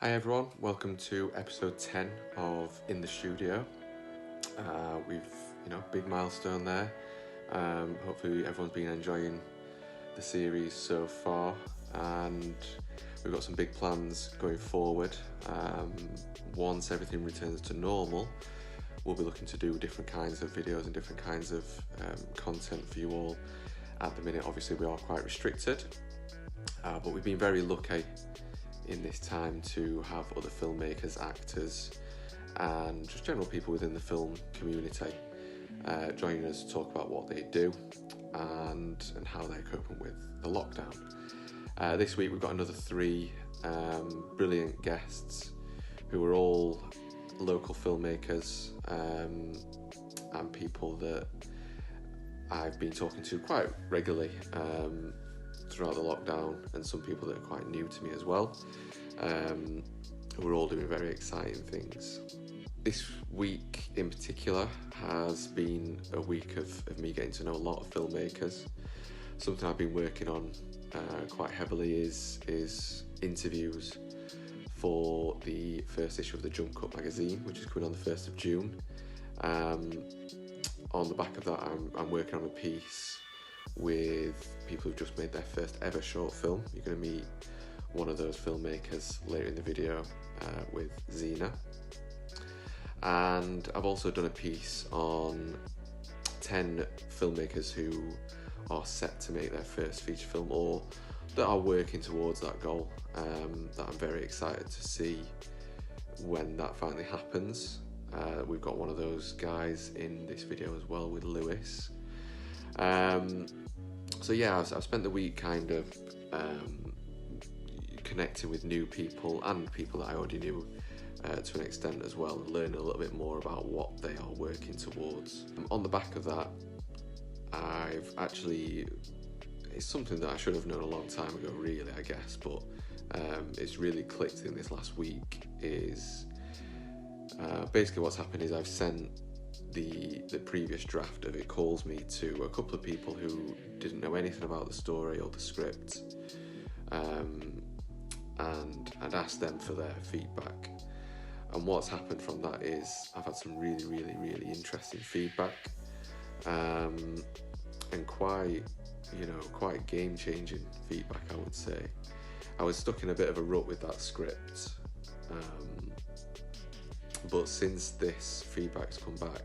Hi everyone, welcome to episode 10 of In the Studio. We've, big milestone there. Hopefully everyone's been enjoying the series so far, and we've got some big plans going forward. Once everything returns to normal, we'll be looking to do different kinds of videos and different kinds of content for you all. At the minute, obviously, we are quite restricted, but we've been very lucky in this time to have other filmmakers, actors, and just general people within the film community joining us to talk about what they do and how they're coping with the lockdown. This week we've got another three brilliant guests who are all local filmmakers and people that I've been talking to quite regularly throughout the lockdown, and some people that are quite new to me as well, who are all doing very exciting things. This week in particular has been a week of me getting to know a lot of filmmakers. Something I've been working on quite heavily is interviews for the first issue of the JumpCut magazine, which is coming on the 1st of June. On the back of that, I'm working on a piece with people who've just made their first ever short film. You're going to meet one of those filmmakers later in the video with Zena. And I've also done a piece on 10 filmmakers who are set to make their first feature film or that are working towards that goal, that I'm very excited to see when that finally happens. We've got one of those guys in this video as well with Lewis. So yeah, I've spent the week kind of connecting with new people and people that I already knew to an extent as well, and learning a little bit more about what they are working towards. On the back of that, I've actually, it's something that I should have known a long time ago really, I guess, but it's really clicked in this last week. Is basically what's happened is I've sent the previous draft of It Calls Me to a couple of people who didn't know anything about the story or the script, and asked them for their feedback. And what's happened from that is I've had some really interesting feedback, and quite game-changing feedback, I would say. I was stuck in a bit of a rut with that script, but since this feedback's come back,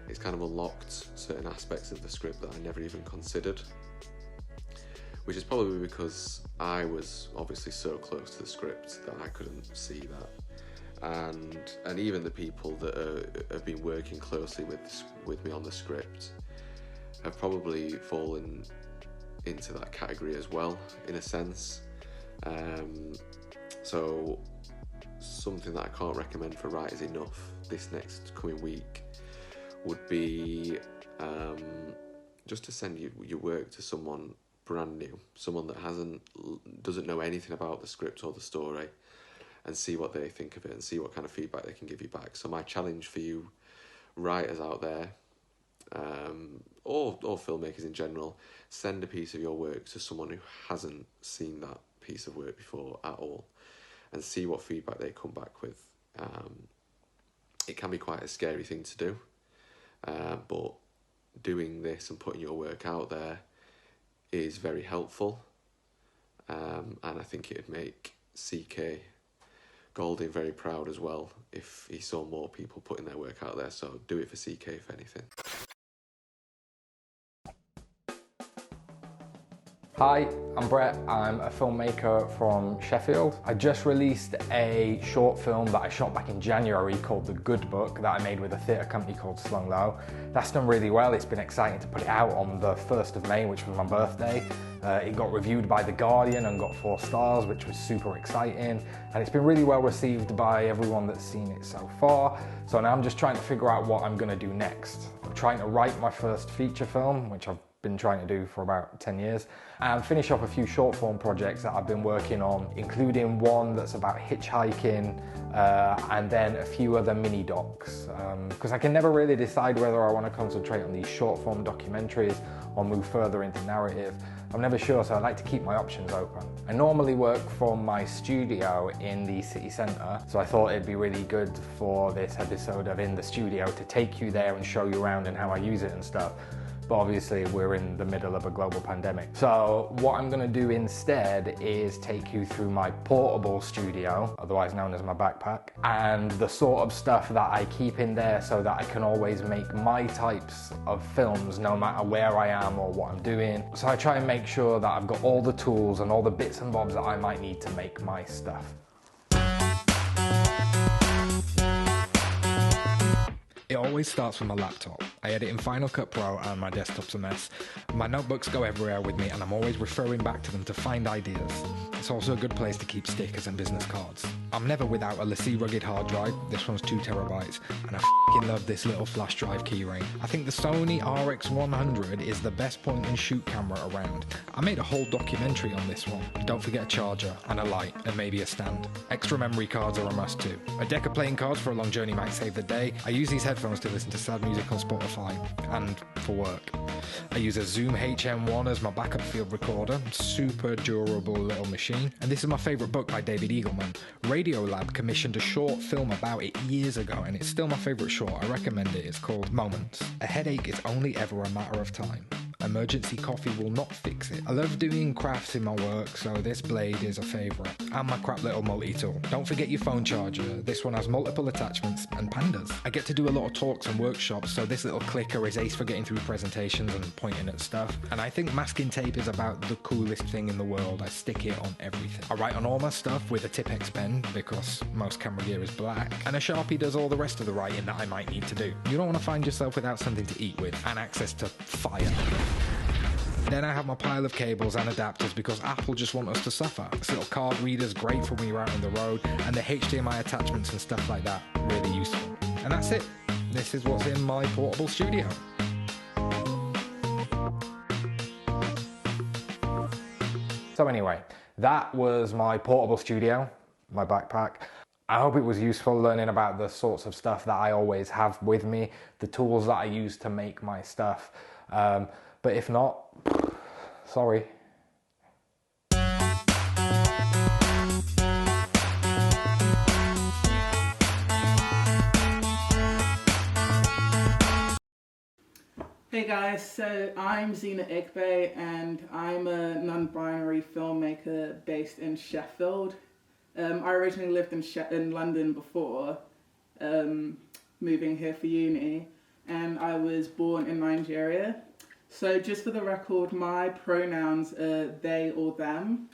it's kind of unlocked certain aspects of the script that I never even considered, which is probably because I was obviously so close to the script that I couldn't see that, and even the people that have been working closely with me on the script have probably fallen into that category as well, in a sense. So something that I can't recommend for writers enough this next coming week would be just to send your work to someone brand new, someone that doesn't know anything about the script or the story, and see what they think of it and see what kind of feedback they can give you back. So my challenge for you writers out there, or filmmakers in general, send a piece of your work to someone who hasn't seen that piece of work before at all, and see what feedback they come back with. It can be quite a scary thing to do, but doing this and putting your work out there is very helpful, and I think it would make CK Golding very proud as well if he saw more people putting their work out there. So do it for CK if anything. Hi, I'm Brett. I'm a filmmaker from Sheffield. I just released a short film that I shot back in January called The Good Book that I made with a theatre company called Slung Low. That's done really well. It's been exciting to put it out on the 1st of May, which was my birthday. It got reviewed by The Guardian and got 4 stars, which was super exciting. And it's been really well received by everyone that's seen it so far. So now I'm just trying to figure out what I'm going to do next. I'm trying to write my first feature film, which I've been trying to do for about 10 years, and finish off a few short form projects that I've been working on, including one that's about hitchhiking, and then a few other mini docs, because I can never really decide whether I want to concentrate on these short form documentaries or move further into narrative. I'm never sure, so I like to keep my options open. I normally work from my studio in the city centre, so I thought it'd be really good for this episode of In the Studio to take you there and show you around and how I use it and stuff. But obviously we're in the middle of a global pandemic. So what I'm gonna do instead is take you through my portable studio, otherwise known as my backpack, and the sort of stuff that I keep in there so that I can always make my types of films no matter where I am or what I'm doing. So I try and make sure that I've got all the tools and all the bits and bobs that I might need to make my stuff. It always starts with my laptop. I edit in Final Cut Pro and my desktop's a mess. My notebooks go everywhere with me and I'm always referring back to them to find ideas. It's also a good place to keep stickers and business cards. I'm never without a LaCie rugged hard drive. This one's 2 terabytes, and I f***ing love this little flash drive keyring. I think the Sony RX100 is the best point and shoot camera around. I made a whole documentary on this one. Don't forget a charger and a light and maybe a stand. Extra memory cards are a must too. A deck of playing cards for a long journey might save the day. I use these headphones to listen to sad music on Spotify and for work. I use a Zoom HM1 as my backup field recorder. Super durable little machine. And this is my favourite book by David Eagleman. Radiolab commissioned a short film about it years ago and it's still my favourite short. I recommend it. It's called Moments. A headache is only ever a matter of time. Emergency coffee will not fix it. I love doing crafts in my work, so this blade is a favourite. And my crap little multi-tool. Don't forget your phone charger. This one has multiple attachments and pandas. I get to do a lot of talks and workshops, so this little clicker is ace for getting through presentations and pointing at stuff. And I think masking tape is about the coolest thing in the world. I stick it on everything. I write on all my stuff with a Tipex pen, because most camera gear is black. And a Sharpie does all the rest of the writing that I might need to do. You don't want to find yourself without something to eat with, and access to fire. Then I have my pile of cables and adapters because Apple just want us to suffer. This little card reader's great for when you're out on the road, and the HDMI attachments and stuff like that, really useful. And that's it. This is what's in my portable studio. So anyway, that was my portable studio, my backpack. I hope it was useful learning about the sorts of stuff that I always have with me, the tools that I use to make my stuff. But if not, sorry. Hey guys, so I'm Zena Igbe and I'm a non-binary filmmaker based in Sheffield. I originally lived in London before moving here for uni, and I was born in Nigeria. So just for the record, my pronouns are they or them.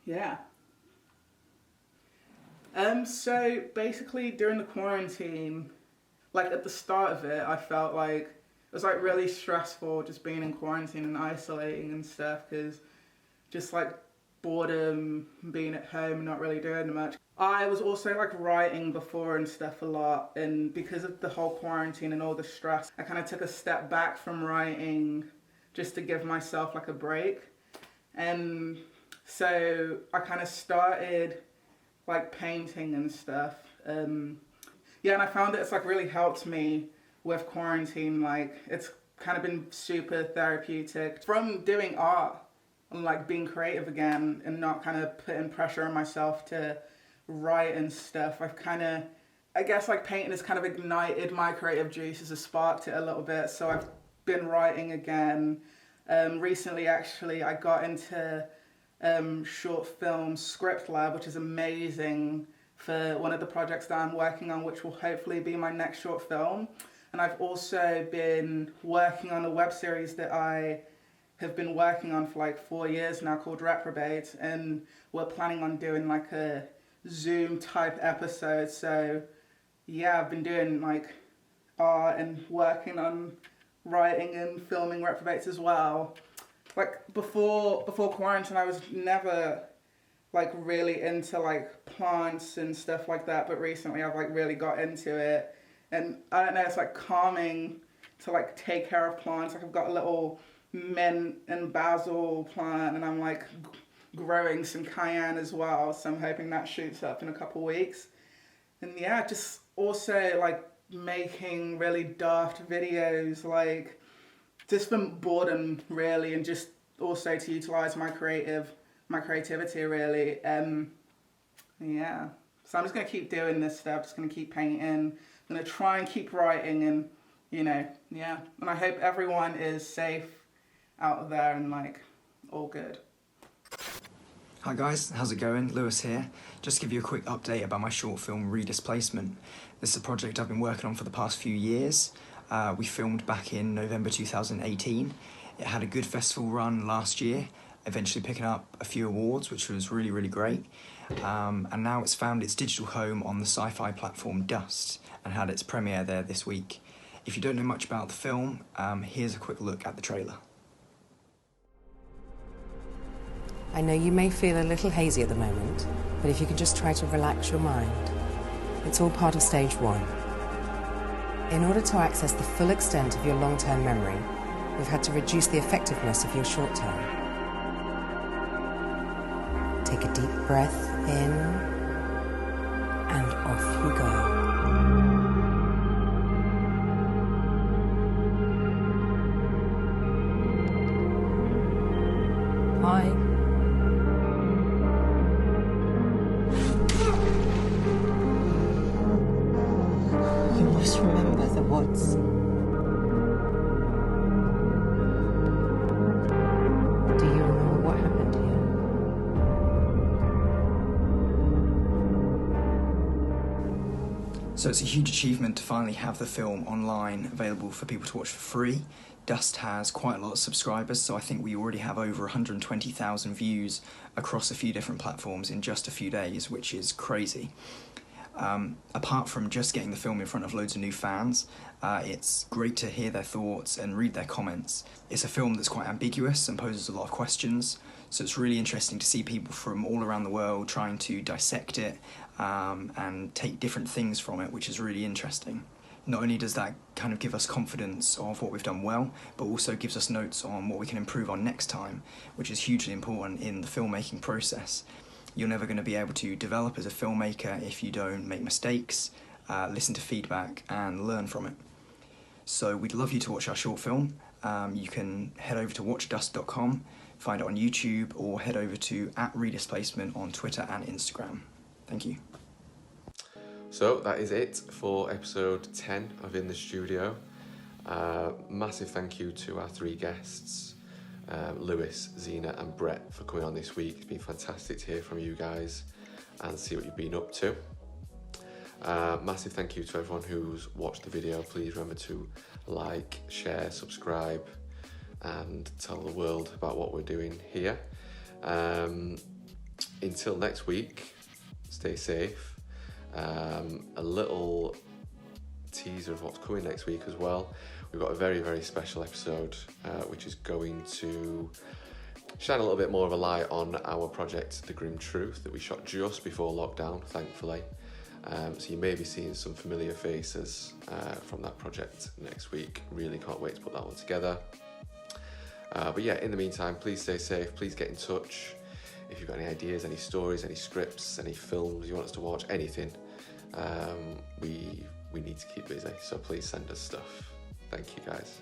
Yeah. So basically during the quarantine, like at the start of it, I felt like it was like really stressful just being in quarantine and isolating and stuff, because just like boredom, being at home, not really doing much. I was also like writing before and stuff a lot, and because of the whole quarantine and all the stress, I kind of took a step back from writing just to give myself like a break. And so I kind of started like painting and stuff. Yeah, and I found that it's like really helped me with quarantine. Like it's kind of been super therapeutic from doing art and like being creative again and not kind of putting pressure on myself to write and stuff. I've kind of, I guess like painting has kind of ignited my creative juices, has sparked it a little bit. So I've been writing again. Recently actually I got into short film script lab, which is amazing for one of the projects that I'm working on, which will hopefully be my next short film. And I've also been working on a web series that I have been working on for like 4 years now called Reprobate, and we're planning on doing like a Zoom type episode. So yeah, I've been doing like art and working on writing and filming Reprobates as well. Like before quarantine, I was never like really into like plants and stuff like that, but recently I've like really got into it, and I don't know, it's like calming to like take care of plants. Like I've got a little mint and basil plant, and I'm like growing some cayenne as well, so I'm hoping that shoots up in a couple weeks. And yeah, just also like making really daft videos, like just for boredom really, and just also to utilize my creativity really. Yeah, so I'm just gonna keep doing this stuff, just gonna keep painting, I'm gonna try and keep writing, and yeah, and I hope everyone is safe out there and like all good. Hi guys, how's it going? Lewis here. Just to give you a quick update about my short film Reedus Placement. This is a project I've been working on for the past few years. We filmed back in November 2018. It had a good festival run last year, eventually picking up a few awards, which was really, really great. And now it's found its digital home on the sci-fi platform Dust and had its premiere there this week. If you don't know much about the film, here's a quick look at the trailer. I know you may feel a little hazy at the moment, but if you could just try to relax your mind. It's all part of stage one. In order to access the full extent of your long-term memory, we've had to reduce the effectiveness of your short-term. Take a deep breath in, and off you go. Hi. Just remember the woods. Do you remember what happened here? So it's a huge achievement to finally have the film online, available for people to watch for free. Dust has quite a lot of subscribers, so I think we already have over 120,000 views across a few different platforms in just a few days, which is crazy. Apart from just getting the film in front of loads of new fans, it's great to hear their thoughts and read their comments. It's a film that's quite ambiguous and poses a lot of questions, so it's really interesting to see people from all around the world trying to dissect it and take different things from it, which is really interesting. Not only does that kind of give us confidence of what we've done well, but also gives us notes on what we can improve on next time, which is hugely important in the filmmaking process. You're never going to be able to develop as a filmmaker if you don't make mistakes, listen to feedback, and learn from it. So we'd love you to watch our short film. You can head over to watchdust.com, find it on YouTube, or head over to @Reedus Placement on Twitter and Instagram. Thank you. So that is it for episode 10 of In the Studio. Massive thank you to our three guests, Lewis, Zena and Brett, for coming on this week. It's been fantastic to hear from you guys and see what you've been up to. Massive thank you to everyone who's watched the video. Please remember to like, share, subscribe and tell the world about what we're doing here. Until next week, stay safe. A little teaser of what's coming next week as well. We've got a very, very special episode which is going to shine a little bit more of a light on our project, The Grim Truth, that we shot just before lockdown, thankfully. So you may be seeing some familiar faces from that project next week. Really can't wait to put that one together. But yeah, in the meantime, please stay safe, please get in touch. If you've got any ideas, any stories, any scripts, any films you want us to watch, anything, we need to keep busy, so please send us stuff. Thank you guys.